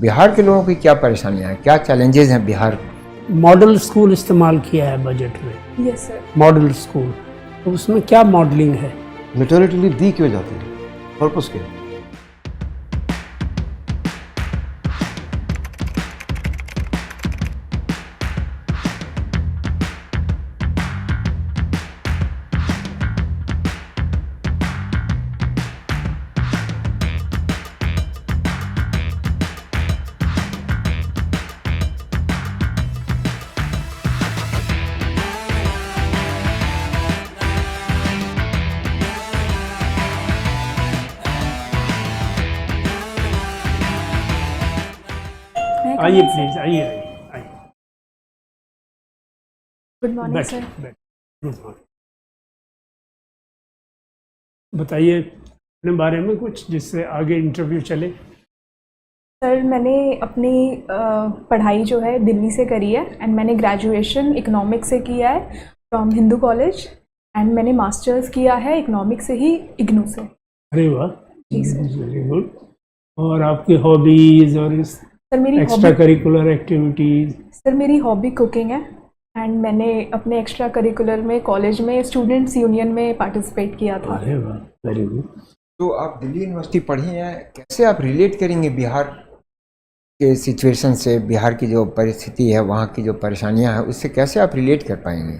बिहार के लोगों की क्या परेशानियां हैं, क्या चैलेंजेस हैं बिहार? मॉडल स्कूल इस्तेमाल किया है बजट में। Yes sir. मॉडल स्कूल, तो उसमें क्या मॉडलिंग है? मेटर्निटी लीव दी क्यों जाती है, पर्पस क्या है? आइए प्लीज, आइए आइए। Good morning sir. बैठिए। Good morning. बताइए अपने बारे में कुछ, जिससे आगे इंटरव्यू चले। सर मैंने अपनी पढ़ाई जो है दिल्ली से करी है एंड मैंने ग्रेजुएशन इकोनॉमिक्स से किया है फ्रॉम हिंदू कॉलेज एंड मैंने मास्टर्स किया है इकोनॉमिक्स से ही इग्नू से। अरे वाह, जी सर। Very good. और आपकी हॉबीज और इस सर मेरी एक्स्ट्रा करिकुलर एक्टिविटीज? सर मेरी हॉबी कुकिंग है एंड मैंने अपने एक्स्ट्रा करिकुलर में कॉलेज में स्टूडेंट्स यूनियन में पार्टिसिपेट किया था। अरे वाह, वेरी गुड। तो आप दिल्ली यूनिवर्सिटी पढ़ी हैं, कैसे आप रिलेट करेंगे बिहार के सिचुएशन से? बिहार की जो परिस्थिति है, वहाँ की जो परेशानियाँ हैं, उससे कैसे आप रिलेट कर पाएंगे?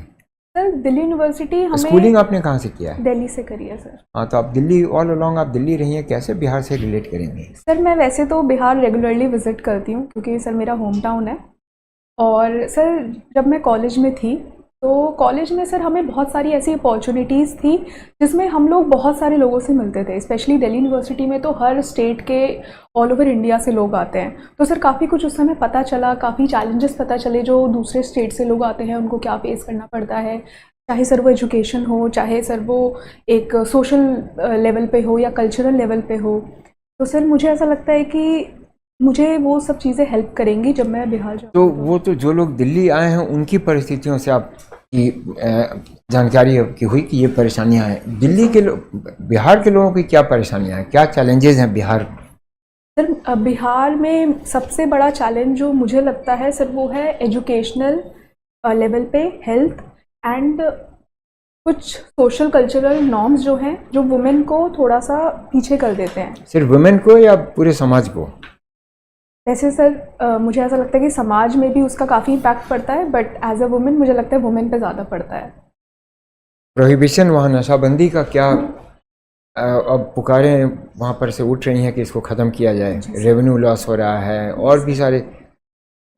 सर दिल्ली यूनिवर्सिटी हमें स्कूलिंग आपने कहाँ से किया है? दिल्ली से करी है सर। हाँ, तो आप दिल्ली ऑल अलोंग आप दिल्ली रही हैं, कैसे बिहार से रिलेट करेंगे? सर मैं वैसे तो बिहार रेगुलरली विज़िट करती हूँ क्योंकि सर मेरा होम टाउन है। और सर जब मैं कॉलेज में थी तो कॉलेज में सर हमें बहुत सारी ऐसी अपॉर्चुनिटीज़ थी जिसमें हम लोग बहुत सारे लोगों से मिलते थे। स्पेशली दिल्ली यूनिवर्सिटी में तो हर स्टेट के ऑल ओवर इंडिया से लोग आते हैं, तो सर काफ़ी कुछ उस समय पता चला, काफ़ी चैलेंजेस पता चले जो दूसरे स्टेट से लोग आते हैं उनको क्या फेस करना पड़ता है, चाहे सर वो एजुकेशन हो, चाहे सर वो एक सोशल लेवल पे हो या कल्चरल लेवल पे हो। तो सर मुझे ऐसा लगता है कि मुझे वो सब चीज़ें हेल्प करेंगी जब मैं बिहार जाऊँ। तो वो तो जो लोग दिल्ली आए हैं उनकी परिस्थितियों से आपकी जानकारी आपकी हुई कि ये परेशानियां हैं। दिल्ली के बिहार के लोगों की क्या परेशानियां हैं, क्या चैलेंजेस हैं बिहार? सर बिहार में सबसे बड़ा चैलेंज जो मुझे लगता है सर वो है एजुकेशनल लेवल पे, हेल्थ एंड कुछ सोशल कल्चरल नॉर्म्स जो हैं जो वुमेन को थोड़ा सा पीछे कर देते हैं। सिर्फ वुमेन को या पूरे समाज को? वैसे सर मुझे ऐसा लगता है कि समाज में भी उसका काफ़ी इम्पैक्ट पड़ता है, बट एज अ वुमेन मुझे लगता है वुमेन पे ज़्यादा पड़ता है। प्रोहिबिशन, वहाँ नशाबंदी का क्या अब पुकारें वहाँ पर से उठ रही हैं कि इसको ख़त्म किया जाए? रेवेन्यू लॉस हो रहा है और भी सारे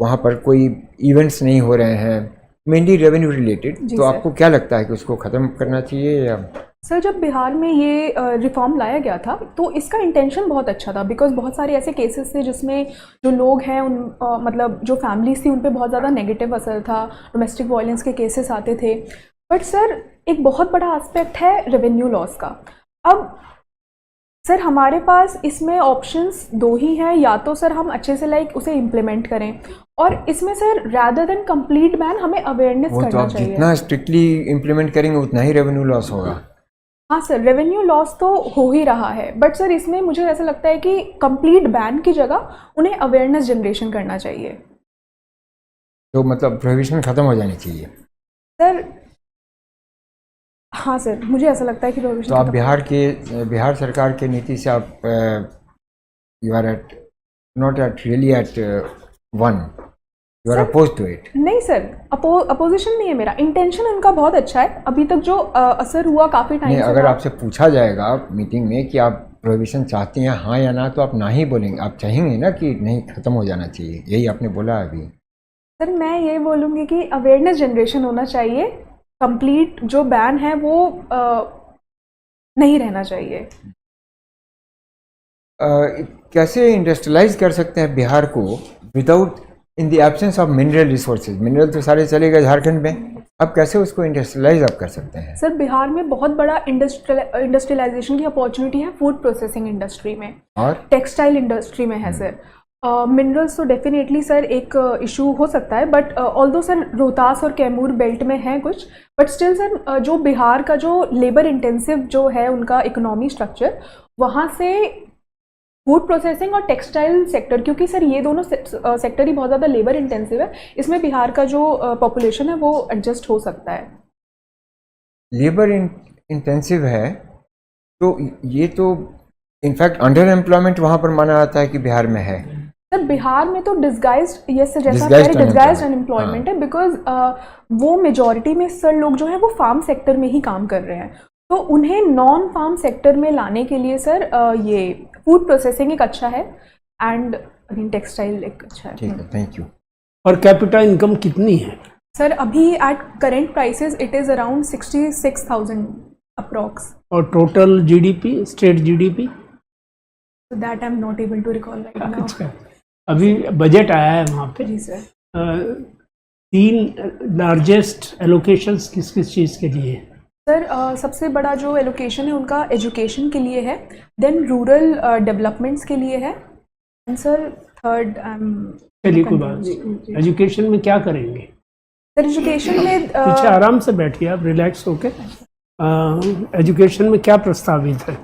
वहाँ पर कोई इवेंट्स नहीं हो रहे हैं, मेनली रेवेन्यू रिलेटेड। तो आपको क्या लगता है कि उसको ख़त्म करना चाहिए या? सर जब बिहार में ये रिफॉर्म लाया गया था तो इसका इंटेंशन बहुत अच्छा था, बिकॉज बहुत सारे ऐसे केसेस थे जिसमें जो लोग हैं उन मतलब जो फैमिलीज थी उन पे बहुत ज़्यादा नेगेटिव असर था, डोमेस्टिक वायलेंस के केसेस आते थे। बट सर एक बहुत बड़ा एस्पेक्ट है रेवेन्यू लॉस का। अब सर हमारे पास इसमें ऑप्शंस दो ही हैं, या तो सर हम अच्छे से उसे इम्प्लीमेंट करें, और इसमें sir rather than complete ban हमें अवेयरनेस करना तो आप चाहिए। जितना स्ट्रिक्टली इम्प्लीमेंट करेंगे उतना ही रेवेन्यू लॉस होगा। हाँ सर, रेवेन्यू लॉस तो हो ही रहा है, बट सर इसमें मुझे ऐसा लगता है कि कंप्लीट बैन की जगह उन्हें अवेयरनेस जनरेशन करना चाहिए। तो मतलब प्रोहिबिशन ख़त्म हो जानी चाहिए सर हाँ सर, मुझे ऐसा लगता है कि प्रोहिबिशन। तो आप बिहार सरकार के नीति से आप you are at not at really at one, you are oppose to it? नहीं सर, अपोजिशन नहीं है मेरा, इंटेंशन उनका बहुत अच्छा है। अभी तक जो असर हुआ काफ़ी टाइम से। अगर आपसे पूछा जाएगा मीटिंग में कि आप प्रोहिबिशन चाहते हैं हाँ या ना, तो आप ना ही बोलेंगे, आप चाहेंगे ना कि नहीं ख़त्म हो जाना चाहिए, यही आपने बोला अभी। सर मैं ये बोलूँगी कि अवेयरनेस जनरेशन होना चाहिए, कंप्लीट जो बैन है वो नहीं रहना चाहिए। कैसे इंडस्ट्रियलाइज कर सकते हैं बिहार को without in the absence of mineral resources? Mineral तो सारे चले गए झारखंड में, अब कैसे उसको इंडस्ट्रियलाइज आप कर सकते हैं? सर बिहार में बहुत बड़ा इंडस्ट्रियलाइजेशन की अपॉर्चुनिटी है फूड प्रोसेसिंग इंडस्ट्री में और टेक्सटाइल इंडस्ट्री में है सर। मिनरल्स तो डेफिनेटली सर एक इशू हो सकता है, बट ऑल्दो सर रोहतास और कैमूर बेल्ट में है कुछ, बट स्टिल सर जो बिहार का जो लेबर इंटेंसिव जो है उनका इकोनॉमी स्ट्रक्चर, वहाँ से फूड प्रोसेसिंग और टेक्सटाइल सेक्टर, क्योंकि सर ये दोनों सेक्टर ही बहुत ज़्यादा लेबर इंटेंसिव है, इसमें बिहार का जो पॉपुलेशन है वो एडजस्ट हो सकता है। लेबर इंटेंसिव है तो ये तो इनफैक्ट अंडर एम्प्लॉयमेंट वहाँ पर माना जाता है कि बिहार में है। सर बिहार में तो डिस्गाइज्ड, यस सर, जैसा Disguised डिस्गाइज्ड unemployment, अनएम्प्लॉयमेंट है, बिकॉज वो मेजॉरिटी में सर लोग जो है वो फार्म सेक्टर में ही काम कर रहे हैं, तो उन्हें नॉन फार्म सेक्टर में लाने के लिए सर ये फूड प्रोसेसिंग एक अच्छा है एंड अगेन टेक्सटाइल एक अच्छा है। ठीक है, थैंक यू। और कैपिटा इनकम कितनी है? सर अभी at current prices it is around 66,000 approx. और total GDP, state GDP? So that I'm not able to recall right now. अच्छा, अभी बजट आया है वहाँ पे। जी सर। 3 लार्जेस्ट एलोकेशंस किस किस चीज़ के लिए? सर सबसे बड़ा जो एलोकेशन है उनका एजुकेशन के लिए है, देन रूरल डेवलपमेंट्स के लिए है, एंड सर थर्ड चलिए कोई बात नहीं। एजुकेशन में क्या करेंगे? सर एजुकेशन में पीछे आराम से बैठिए आप, रिलैक्स होके। एजुकेशन में क्या प्रस्तावित है?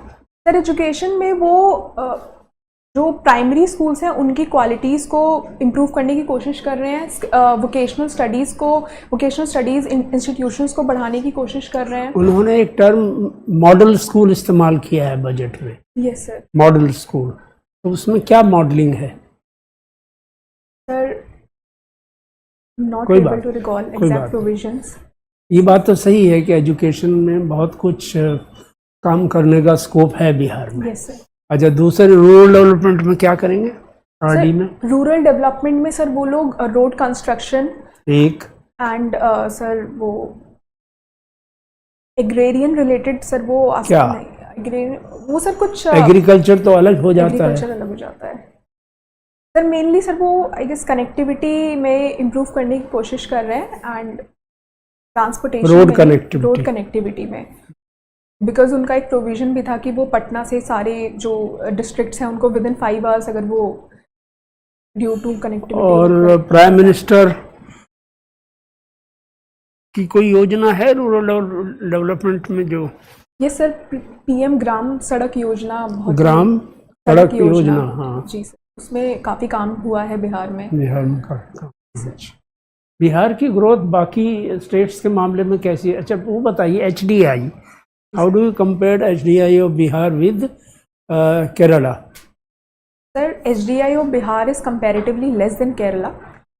सर एजुकेशन में वो जो प्राइमरी स्कूल्स हैं उनकी क्वालिटीज़ को इम्प्रूव करने की कोशिश कर रहे हैं, वोकेशनल स्टडीज़ इंस्टीट्यूशंस को बढ़ाने की कोशिश कर रहे हैं। उन्होंने एक टर्म मॉडल स्कूल इस्तेमाल किया है बजट में। Yes sir. मॉडल स्कूल, तो उसमें क्या मॉडलिंग है? सर नॉट कोई एबल बात टू रिकॉल कोई एग्जैक्ट बात प्रोविजंस। ये बात तो सही है कि एजुकेशन में बहुत कुछ काम करने का स्कोप है बिहार में। Yes sir. अच्छा, दूसरे रूरल डेवलपमेंट में क्या करेंगे? आरडी में रूरल डेवलपमेंट में सर वो लोग रोड कंस्ट्रक्शन एक एंड सर वो एग्रेरियन रिलेटेड सर वो क्या? वो सर कुछ एग्रीकल्चर तो अलग हो जाता है। एग्रीकल्चर अलग हो जाता है सर। मेनली सर वो आई गेस कनेक्टिविटी में इम्प्रूव करने की कोशिश कर रहे हैं एंड ट्रांसपोर्टेशन, रोड कनेक्टिविटी में, बिकॉज उनका एक प्रोविजन भी था कि वो पटना से सारे जो डिस्ट्रिक्ट्स हैं उनको विद इन 5 आवर्स अगर वो ड्यू टू कनेक्टिविटी। और प्राइम मिनिस्टर की कोई योजना है रूरल डेवलपमेंट में? जो ये सर पीएम ग्राम सड़क योजना, ग्राम सड़क योजना, हाँ जी सर, उसमें काफ़ी काम हुआ है बिहार में। बिहार में काफी काम। बिहार की ग्रोथ बाकी स्टेट्स के मामले में कैसी है? अच्छा वो बताइए, HDI, how do you compare HDI of Bihar with Kerala? Sir HDI of Bihar is comparatively less than Kerala.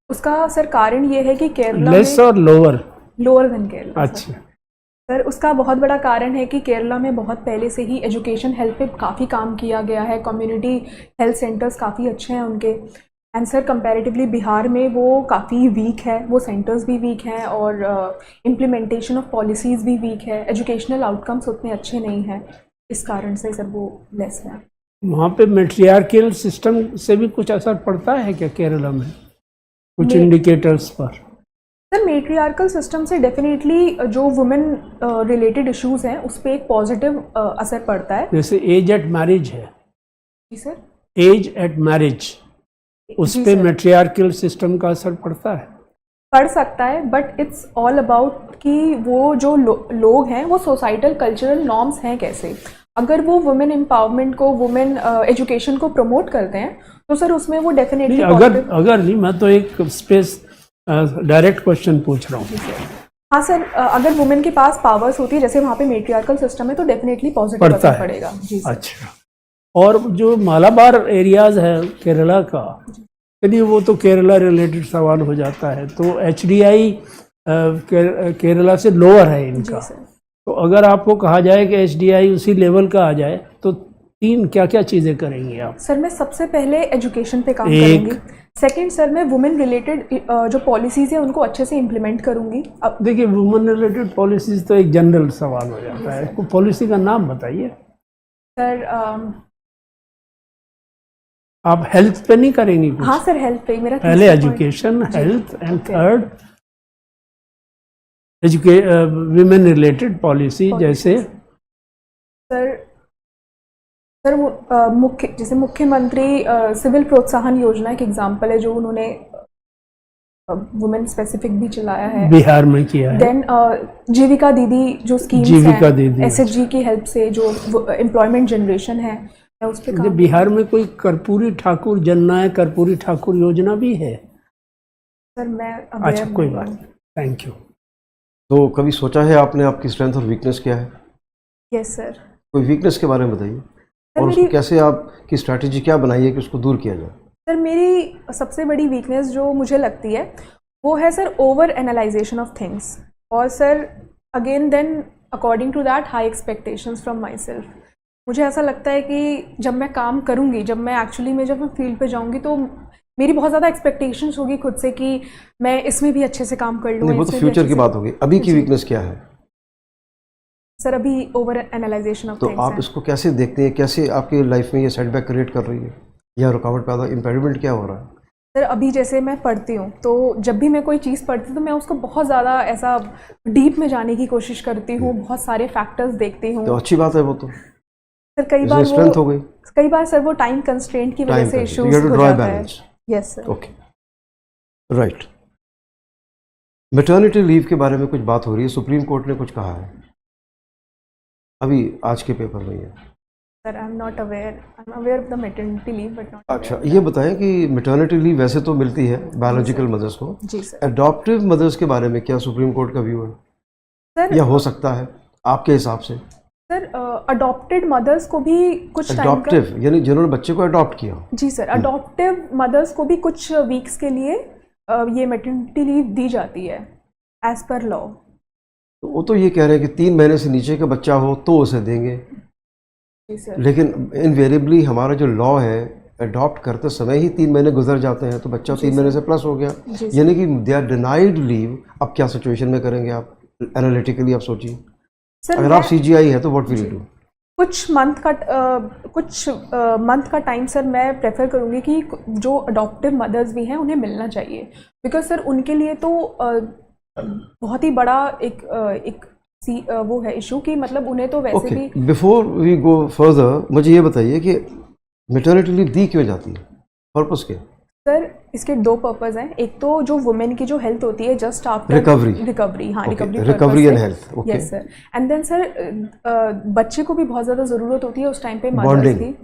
उसका सर कारण ये है कि केरला लेस और लोअर देन केरला। अच्छा सर उसका बहुत बड़ा कारण है कि केरला में बहुत पहले से ही एजुकेशन हेल्थ पे काफ़ी काम किया गया है, कम्युनिटी हेल्थ सेंटर्स काफ़ी अच्छे हैं उनके, एंड सर कंपैरेटिवली बिहार में वो काफ़ी वीक है, वो सेंटर्स भी वीक हैं और इम्प्लीमेंटेशन ऑफ पॉलिसीज़ भी वीक है, एजुकेशनल आउटकम्स उतने अच्छे नहीं हैं, इस कारण से सर वो लेस है। वहाँ पे मैट्रियार्कल सिस्टम से भी कुछ असर पड़ता है क्या केरला में, कुछ इंडिकेटर्स पर? सर मेट्रियार्कल सिस्टम से डेफिनेटली जो वुमेन रिलेटेड इश्यूज हैं उस पर एक पॉजिटिव असर पड़ता है। जैसे एज एट मैरिज है। जी सर। एज एट मैरिज, उस पे मैट्रियार्कल सिस्टम का असर पड़ता है? पड़ सकता है, बट इट्स ऑल अबाउट कि वो जो लोग हैं वो सोसाइटल कल्चरल नॉर्म्स हैं कैसे। अगर वो वुमेन एम्पावरमेंट को, वुमेन एजुकेशन को प्रमोट करते हैं तो सर उसमें वो डेफिनेटली अगर नहीं, मैं तो एक स्पेस डायरेक्ट क्वेश्चन पूछ रहा हूँ। हाँ सर, अगर वुमेन के पास पावर्स होती है जैसे वहाँ पे मेट्रियार्कल सिस्टम है तो डेफिनेटली पॉजिटिव असर पड़ेगा। जी सर। अच्छा, और जो मालाबार एरियाज है केरला का, चलिए वो तो केरला रिलेटेड सवाल हो जाता है, तो एचडीआई केरला से लोअर है इनका, तो अगर आपको कहा जाए कि एचडीआई उसी लेवल का आ जाए तो 3 क्या क्या चीज़ें करेंगे आप? सर मैं सबसे पहले एजुकेशन पे काम करूंगी। सेकंड सर मैं वुमेन रिलेटेड जो पॉलिसीज़ है उनको अच्छे से इम्प्लीमेंट करूंगी। अब देखिए वुमेन रिलेटेड पॉलिसीज़ तो एक जनरल सवाल हो जाता है, कोई पॉलिसी का नाम बताइए सर। आप हेल्थ पे नहीं करेंगी कुछ? हाँ सर, हेल्थ पे मेरा पहले education, health and third women related policy. जैसे सर जैसे मुख्यमंत्री सिविल प्रोत्साहन योजना एक एग्जांपल है जो उन्होंने वुमेन स्पेसिफिक भी चलाया है, बिहार में किया है। देन जीविका दीदी जो स्कीम्स हैं, एसएचजी की हेल्प से जो एम्प्लॉयमेंट जनरेशन है मैं उस पर मुझे बिहार में कोई कर्पूरी ठाकुर जननायक कर्पूरी ठाकुर योजना भी है? सर मैं अच्छा कोई बात नहीं, थैंक यू। तो कभी सोचा है आपने आपकी स्ट्रेंथ और वीकनेस क्या है? Yes sir. कोई वीकनेस के बारे में बताइए सर और उसको मेरी कैसे आपकी स्ट्रैटेजी क्या बनाई है कि उसको दूर किया जाए? सर मेरी सबसे बड़ी वीकनेस जो मुझे लगती है वो है sir over analysation of things, और sir again then according to that high expectations from myself. मुझे ऐसा लगता है कि जब मैं काम करूँगी, जब मैं फील्ड पे जाऊँगी तो मेरी बहुत ज़्यादा एक्सपेक्टेशंस होगी खुद से कि मैं इसमें भी अच्छे से काम कर लूँ। नहीं, वो तो इसमें भी फ्यूचर अच्छे की से- बात होगी। अभी की जी। वीकनेस क्या है? सर अभी ओवर एनालाइजेशन ऑफ तो थिंग्स आप है। इसको कैसे देखते हैं? कैसे आपकी लाइफ में ये सेटबैक क्रिएट कर रही है या रुकावट पैदा, इम्पेडिमेंट क्या हो रहा है? सर अभी जैसे मैं पढ़ती हूँ तो जब भी मैं कोई चीज़ पढ़ती हूँ तो मैं उसको बहुत ज़्यादा ऐसा डीप में जाने की कोशिश करती हूँ, बहुत सारे फैक्टर्स देखती हूँ। तो अच्छी बात है वो तो, सर कई स्ट्रेंथ हो गई। बार सर वो टाइम कंस्ट्रेंट की वजह टाइम से यू इश्यूज हैव टू हो ड्रॉ जाता है। Balance. Yes sir. Okay, right. Maternity leave के बारे में कुछ बात हो रही है, सुप्रीम कोर्ट ने कुछ कहा है अभी आज के पेपर में ये। Sir I am not aware, I am aware of the maternity leave but not. अच्छा, ये बताएं कि मैटरनिटी लीव वैसे तो मिलती है बायोलॉजिकल मदर्स को, जी सर। एडॉप्टिव मदर्स के बारे में क्या सुप्रीम कोर्ट का व्यू है सर या हो सकता है आपके हिसाब से? सर अडॉप्टेड मदर्स को भी कुछ टाइम का, एडॉप्टिव यानी जिन्होंने बच्चे को अडॉप्ट किया। जी सर, अडॉप्टिव मदर्स को भी कुछ वीक्स के लिए ये मैटरनिटी लीव दी जाती है एज पर लॉ। तो वो तो ये कह रहे हैं कि 3 महीने से नीचे का बच्चा हो तो उसे देंगे, जी सर। लेकिन इनवेरिएबली हमारा जो लॉ है अडॉप्ट करते समय ही 3 महीने गुजर जाते हैं तो बच्चा 3 महीने से प्लस हो गया, जी सर। यानी कि दे आर डिनाइड लीव। अब क्या सिचुएशन में करेंगे आप? एनालिटिकली आप सोचिए, सर अगर आप CGI है तो व्हाट विल यू डू? कुछ मंथ का टाइम सर मैं प्रेफर करूँगी कि जो अडॉप्टिव मदर्स भी हैं उन्हें मिलना चाहिए, बिकॉज सर उनके लिए तो बहुत ही बड़ा एक वो है इशू कि मतलब उन्हें तो वैसे ओके, भी। बिफोर वी गो फर्दर मुझे ये बताइए कि मैटरनिटी लीव दी क्यों जाती है, पर्पस क्या? सर इसके 2 पर्पस हैं। एक तो जो वुमेन की जो हेल्थ होती है जस्ट आफ्टर रिकवरी, हाँ recovery and health. Okay, yes sir. And then sir बच्चे को भी बहुत ज़्यादा ज़रूरत होती है उस टाइम पे मदर्स बॉन्डिंग की।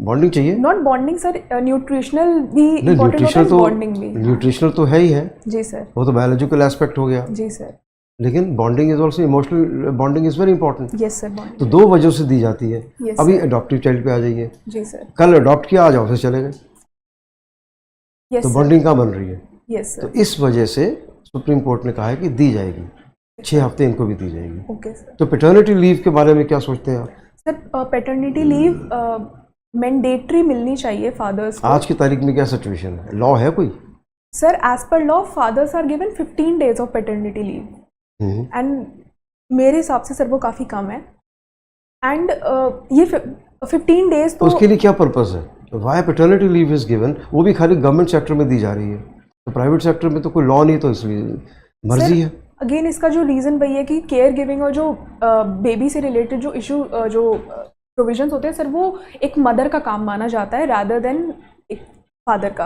बॉन्डिंग चाहिए। नॉट बॉन्डिंग सर, न्यूट्रिशनल भी नहीं, इम्पोर्टेंट होता न्यूट्रिशनल है, तो बॉन्डिंग भी। न्यूट्रिशनल तो है ही है, जी सर। वो तो बायोलॉजिकल एस्पेक्ट हो गया, जी सर। लेकिन bonding is also emotional, bonding is very important. Yes sir, bonding. तो 2 वजह से दी जाती है। Yes, अभी sir. अडॉप्टिव चाइल्ड पे आ जाइए, जी सर। कल अडॉप्ट किया, आज ऑफिस चले गए, यस तो सर। बॉन्डिंग कहाँ बन रही है? यस तो सर। इस वजह से सुप्रीम कोर्ट ने कहा है कि दी जाएगी, 6 हफ्ते इनको भी दी जाएगी। Okay sir. तो पैटर्निटी लीव के बारे में क्या सोचते हैं आप? सर पैटर्निटी लीव मैंडेटरी मिलनी चाहिए फादर्स को। आज की तारीख में क्या सिचुएशन है, लॉ है कोई? Sir as per law fathers are given 15 days of paternity leave, and मेरे हिसाब से सर वो काफ़ी कम है। एंड ये 15 डेज तो उसके लिए क्या पर्पस है? Why paternity leave is given, वो भी खाली गवर्नमेंट सेक्टर में दी जा रही है, तो प्राइवेट सेक्टर में तो कोई लॉ नहीं, तो इसलिए मर्जी है। अगेन इसका जो रीज़न वही है कि केयर गिविंग और जो बेबी से रिलेटेड जो इशू जो प्रोविजंस होते हैं सर, वो एक मदर का काम माना जाता है रादर देन एक फादर का।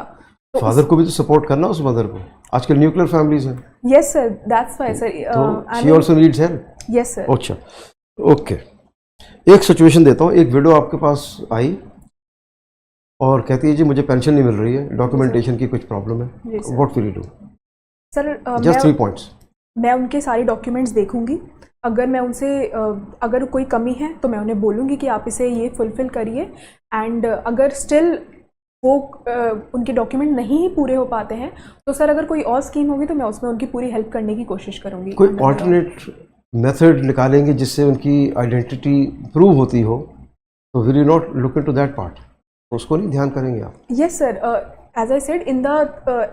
तो फादर को भी तो सपोर्ट करना उस मदर को। आजकल न्यूक्लियर फैमिलीज हैं, yes sir, that's why sir. तो she also needs help. Yes sir. अच्छा, ओके। एक सिचुएशन देता हूँ, एक विडो आपके पास आई और कहती है जी मुझे पेंशन नहीं मिल रही है, डॉक्यूमेंटेशन की कुछ प्रॉब्लम है, जी sir. What will you do? Sir just 3 points. मैं उनके सारे डॉक्यूमेंट्स देखूंगी। अगर मैं उनसे अगर कोई कमी है तो मैं उन्हें बोलूँगी कि आप इसे ये फुलफ़िल करिए, एंड अगर स्टिल वो उनके डॉक्यूमेंट नहीं पूरे हो पाते हैं तो सर अगर कोई और स्कीम होगी तो मैं उसमें उनकी पूरी हेल्प करने की कोशिश करूँगी। कोई ऑल्टरनेट मेथड निकालेंगे जिससे उनकी आइडेंटिटी प्रूव होती हो, तो will you not look into that part? उसको नहीं ध्यान करेंगे आप? Yes sir, as I said in the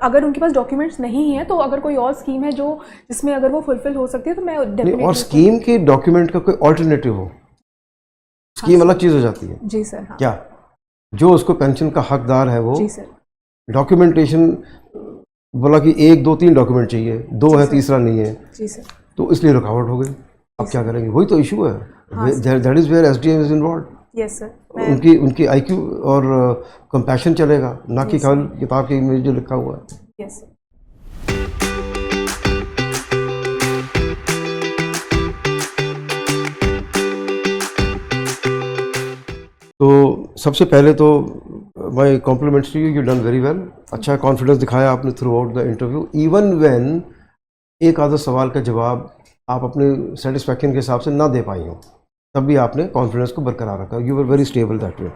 अगर उनके पास डॉक्यूमेंट्स नहीं हैं तो अगर कोई और स्कीम है जो जिसमें अगर वो फुलफिल हो सकती है तो मैं नहीं, डेफिनेटली। और स्कीम के डॉक्यूमेंट का कोई ऑल्टरनेटिव हो, स्कीम अलग चीज़ हो जाती है। जी सर। हाँ क्या जो उसको पेंशन का हकदार है वो जी सर। डॉक्यूमेंटेशन बोला कि 1 2 3 डॉक्यूमेंट चाहिए, 2 है, तीसरा नहीं है, जी सर। तो इसलिए रुकावट हो गई। अब क्या करेंगे? वही तो इशू है, that is where SDM is involve. Yes sir. उनकी IQ और कंपैशन चलेगा, ना कि केवल किताब के में जो लिखा हुआ है। Yes sir. तो सबसे पहले तो my compliments to you, you done very well. अच्छा कॉन्फिडेंस दिखाया आपने throughout the interview, even when एक आधा सवाल का जवाब आप अपने सेटिस्फैक्शन के हिसाब से ना दे पाई हो, तब भी आपने कॉन्फिडेंस को बरकरार रखा। You were very stable that way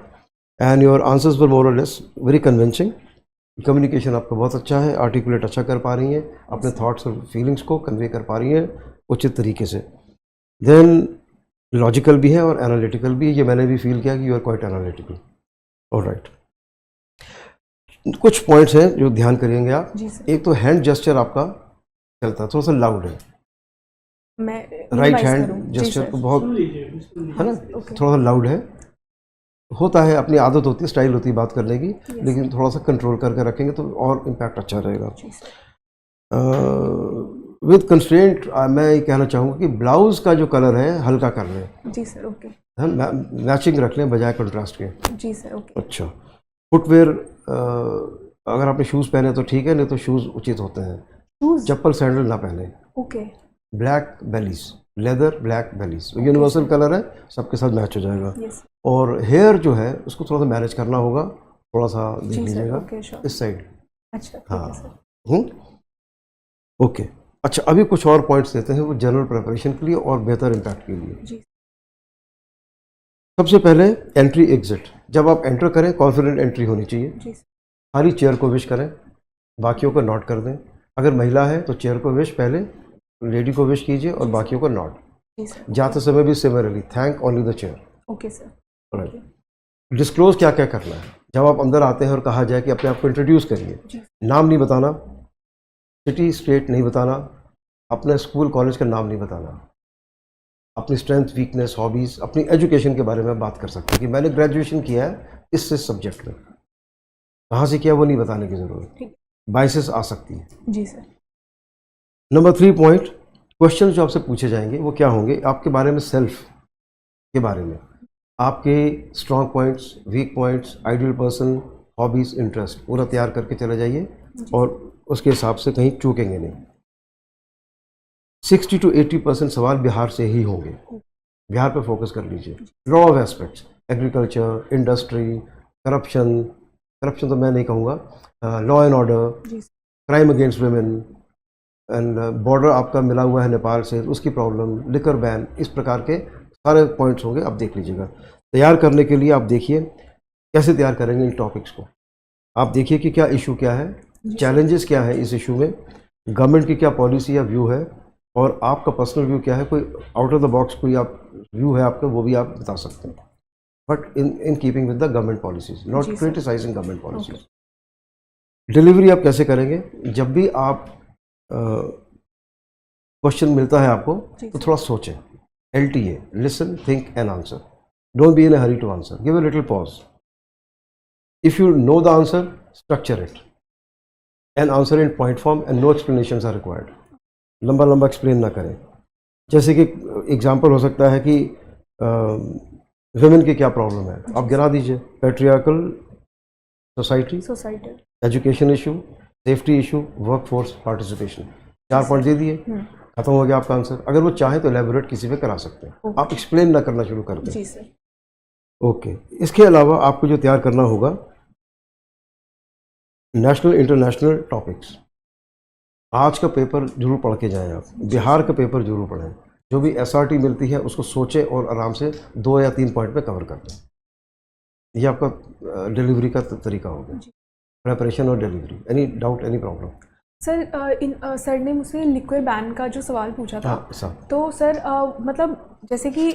and your answers were more or less very convincing. Communication आपका बहुत अच्छा है, आर्टिकुलेट अच्छा कर पा रही हैं, अपने थॉट्स और फीलिंग्स को कन्वे कर पा रही हैं उचित तरीके से। देन लॉजिकल भी है और एनालिटिकल भी है, ये मैंने भी फील किया कि you are quite analytical. Alright, कुछ पॉइंट्स हैं जो ध्यान करेंगे आप। एक तो हैंड जेस्चर आपका चलता है, थोड़ा सा लाउड है, मैं राइट हैंड जेस्चर तो बहुत है ना, थोड़ा सा लाउड है, होता है, अपनी आदत होती है, स्टाइल होती है बात करने की, लेकिन थोड़ा सा कंट्रोल करके रखेंगे तो और इम्पैक्ट अच्छा रहेगा। विद कंस्ट्रेंट मैं ये कहना चाहूँगा कि ब्लाउज का जो कलर है हल्का कर लें। जी सर, ओके। मैचिंग रख लें बजाय कंट्रास्ट के। जी सर, ओके। अच्छा, फुटवेयर अगर आपने शूज़ पहने तो ठीक है, नहीं तो शूज़ उचित होते हैं। चप्पल सैंडल ना पहने। Okay. Black bellies, leather black bellies, universal colour है, सबके साथ मैच हो जाएगा। और हेयर जो है उसको थोड़ा सा मैनेज करना होगा, थोड़ा सा देख लीजिएगा इस साइड। अच्छा, हाँ, ओके। अच्छा, अभी कुछ और पॉइंट्स देते हैं वो जनरल प्रिपरेशन के लिए और बेहतर इम्पैक्ट के लिए। सबसे पहले एंट्री एग्जिट, जब आप एंटर करें कॉन्फिडेंट एंट्री होनी चाहिए। खाली चेयर को विश करें, बाकियों को नॉट कर दें। अगर महिला है तो चेयर को विश पहले, लेडी को विश कीजिए और बाकियों को नॉट। जाते समय भी similarly thank only the chair. Okay sir. Right. Disclose क्या क्या करना है जब आप अंदर आते हैं और कहा जाए कि अपने आप को इंट्रोड्यूस करिए। नाम नहीं बताना, सिटी स्टेट नहीं बताना, अपने स्कूल कॉलेज का नाम नहीं बताना, अपनी स्ट्रेंथ वीकनेस हॉबीज़, अपनी एजुकेशन के बारे में बात कर सकते हैं कि मैंने ग्रेजुएशन किया है इस सब्जेक्ट में, कहाँ से किया वो नहीं बताने की ज़रूरत, बाइसेस आ सकती है। जी सर। नंबर 3 पॉइंट, क्वेश्चन जो आपसे पूछे जाएंगे वो क्या होंगे, आपके बारे में, सेल्फ के बारे में, आपके strong points, weak points, ideal person, hobbies, interest पूरा तैयार करके चले जाइए और उसके हिसाब से कहीं चूकेंगे नहीं। 60 to 80% सवाल बिहार से ही होंगे, बिहार पर फोकस कर लीजिए। Law of aspects, agriculture, industry, corruption तो मैं नहीं कहूँगा, law and order, crime against women and border आपका मिला हुआ है नेपाल से, उसकी प्रॉब्लम, लिकर बैन, इस प्रकार के सारे पॉइंट्स होंगे। आप देख लीजिएगा। तैयार करने के लिए आप देखिए कैसे तैयार करेंगे इन टॉपिक्स को। आप देखिए कि क्या इशू क्या है, चैलेंजेस क्या है इस इशू में, गवर्नमेंट की क्या पॉलिसी या व्यू है, और आपका पर्सनल व्यू क्या है, कोई आउट ऑफ द बॉक्स कोई आप व्यू है आपका, वो भी आप बता सकते हैं, but in keeping with the government policies, not criticising government policies. Delivery आप कैसे करेंगे, जब भी आप क्वेश्चन मिलता है आपको तो थोड़ा सोचें, LTA, listen, think and answer, don't be in a hurry to answer, give a little pause. If you know the answer, structure it and answer in point form and no explanations are required. लंबा लंबा explain ना करें। जैसे कि example हो सकता है कि वुमेन की क्या प्रॉब्लम है, आप गिरा दीजिए, patriarchal society, education issue, safety issue, work force participation, 4 point दे दिए, खत्म हो गया आपका आंसर। अगर वो चाहे तो एलेबोरेट किसी पे करा सकते हैं, आप एक्सप्लेन ना करना शुरू कर दें। जी सर। ओके। इसके अलावा आपको जो तैयार करना होगा, नेशनल इंटरनेशनल टॉपिक्स, आज का पेपर जरूर पढ़ के जाएं आप, बिहार का पेपर जरूर पढ़ें, जो भी SRT मिलती है उसको सोचें और आराम से 2 या 3 पॉइंट में कवर कर दें। ये आपका डिलीवरी का तरीका होगा, प्रेपरेशन और delivery. Any doubt, any problem? Sir sir ने मुझसे लिक्विड बैन का जो सवाल पूछा था, तो सर मतलब जैसे कि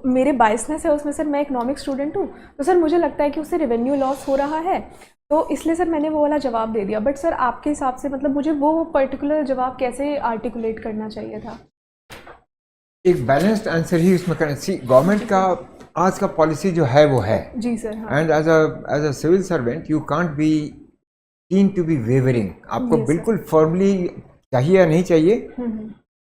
मेरे बायसनेस है उसमें, सर मैं इकोनॉमिक स्टूडेंट हूँ, तो सर मुझे लगता है कि उससे रेवेन्यू लॉस हो रहा है, तो इसलिए सर मैंने वो वाला जवाब दे दिया। बट सर आपके हिसाब से मतलब मुझे वो पर्टिकुलर जवाब कैसे आर्टिकुलेट करना चाहिए था? एक बैलेंस्ड आंसर ही उसमें करना चाहिए। गवर्नमेंट का आज का पॉलिसी जो है वो है। जी sir. And as a civil servant you can't be keen to be wavering. आपको बिल्कुल फॉर्मली चाहिए या नहीं चाहिए,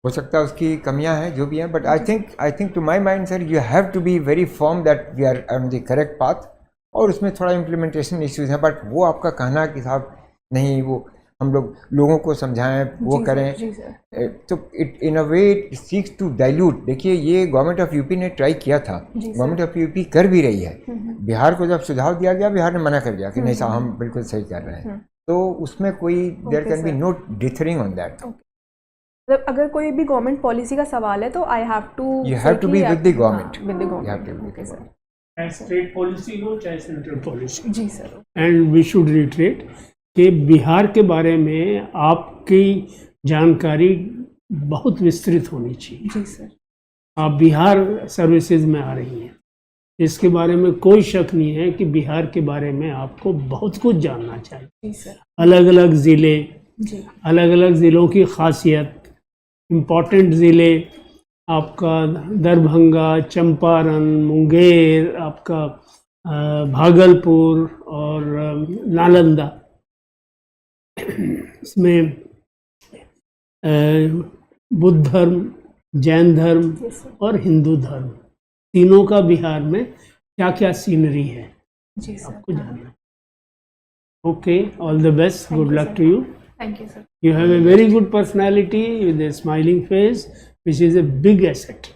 हो सकता है उसकी कमियां हैं जो भी हैं, but I think to my mind sir you have to be very firm that we are on the correct path. और उसमें थोड़ा इम्प्लीमेंटेशन इश्यूज हैं, बट वो आपका कहना कि साहब नहीं, वो हम लोग लोगों को समझाएं, वो जी सर, करें। जी सर, तो it in a way it seeks to dilute. देखिए ये गवर्नमेंट ऑफ यूपी ने ट्राई किया था, जी सर। गवर्नमेंट ऑफ यूपी कर भी रही है। बिहार को जब सुझाव दिया गया, बिहार ने मना कर दिया कि नहीं साहब हम बिल्कुल सही कर रहे हैं। तो उसमें कोई there Okay, can be sir. No dithering on that. मतलब अगर कोई भी गवर्नमेंट पॉलिसी का सवाल है तो I have to You have to be with the government. With the You have to government. be with okay the sir, चाहे state policy हो चाहे सेंट्रल पॉलिसी। जी sir, and we should reiterate कि बिहार के बारे में आपकी जानकारी बहुत विस्तृत होनी चाहिए। जी सर, आप बिहार सर्विसेज में आ रही हैं, इसके बारे में कोई शक नहीं है कि बिहार के बारे में आपको बहुत कुछ जानना चाहिए। जी सर, अलग अलग ज़िले, जी अलग अलग ज़िलों की खासियत, इम्पॉर्टेंट ज़िले आपका दरभंगा, चंपारण, मुंगेर, आपका भागलपुर और नालंदा। इसमें बुद्ध धर्म, जैन धर्म यस सर, और हिंदू धर्म तीनों का बिहार में क्या क्या सीनरी है जी सर, आपको जानना है। Okay, all the best, Thank good you, luck sir. To you. Thank you sir. You have a very good personality with a smiling face, which is a big asset.